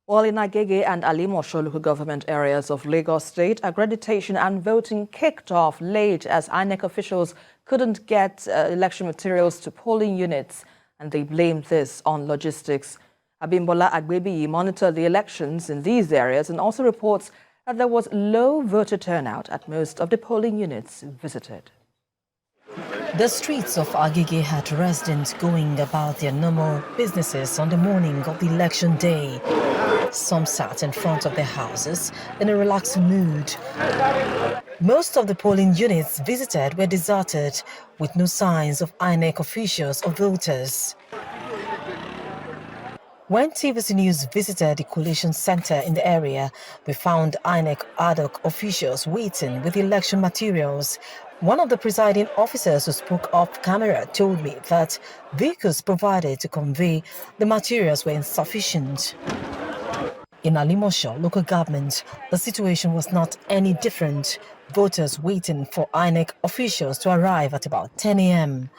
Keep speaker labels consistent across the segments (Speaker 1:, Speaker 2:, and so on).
Speaker 1: Well, in Agege and Alimosho local government areas of Lagos State, accreditation and voting kicked off late as INEC officials couldn't get election materials to polling units, and they blamed this on logistics. Abimbola Agbebi monitored the elections in these areas and also reports that there was low voter turnout at most of the polling units visited.
Speaker 2: The streets of Agege had residents going about their normal businesses on the morning of the election day. Some sat in front of their houses in a relaxed mood. Most of the polling units visited were deserted, with no signs of INEC officials or voters. When TVC News visited the collation center in the area, we found INEC ad hoc officials waiting with election materials. One of the presiding officers who spoke off camera told me that vehicles provided to convey the materials were insufficient. In Alimosho local government, the situation was not any different. Voters waiting for INEC officials to arrive at about 10 a.m.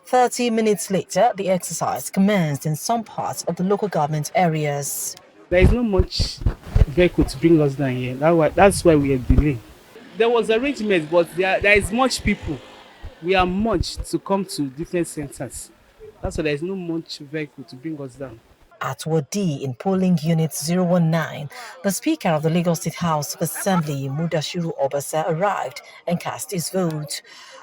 Speaker 2: 30 minutes later, the exercise commenced in some parts of the local government areas.
Speaker 3: There is not much vehicle to bring us down here. That's why we are delayed. There was arrangement, but there is much people. We are much to come to different centers. That's why there is no much vehicle to bring us down.
Speaker 2: At Wadi in polling unit 019, the Speaker of the Lagos State House of Assembly, Mudashiru Obasa, arrived and cast his vote.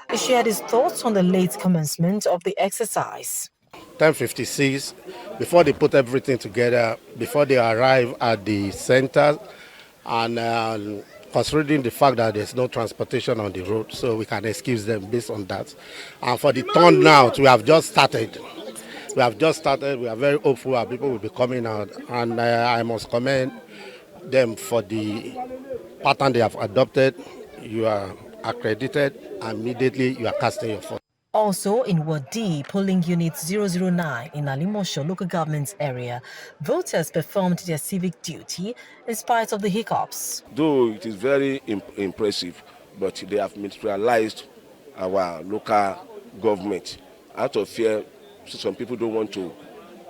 Speaker 2: He shared his thoughts on the late commencement of the exercise.
Speaker 4: 10:56, before they put everything together, before they arrive at the center, and considering the fact that there's no transportation on the road, so we can excuse them based on that. And for the turnout, we have just started. We are very hopeful that people will be coming out, and I must commend them for the pattern they have adopted. You are accredited, and immediately you are casting your vote.
Speaker 2: Also in Wadi, polling unit 009 in Alimosho local government area, voters performed their civic duty in spite of the hiccups.
Speaker 5: Though it is very impressive, but they have materialized our local government. Out of fear, some people don't want to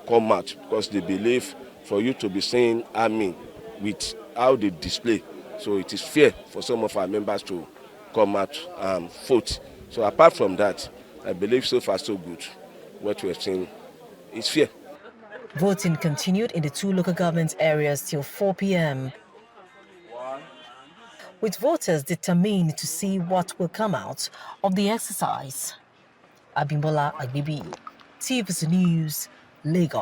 Speaker 5: come out because they believe for you to be seeing army with how they display. So it is fair for some of our members to come out and vote. So apart from that, I believe so far so good. What we are seeing is fair.
Speaker 2: Voting continued in the two local government areas till 4 p.m. with voters determined to see what will come out of the exercise. Abimbola Agbebi, TVC News, Lagos.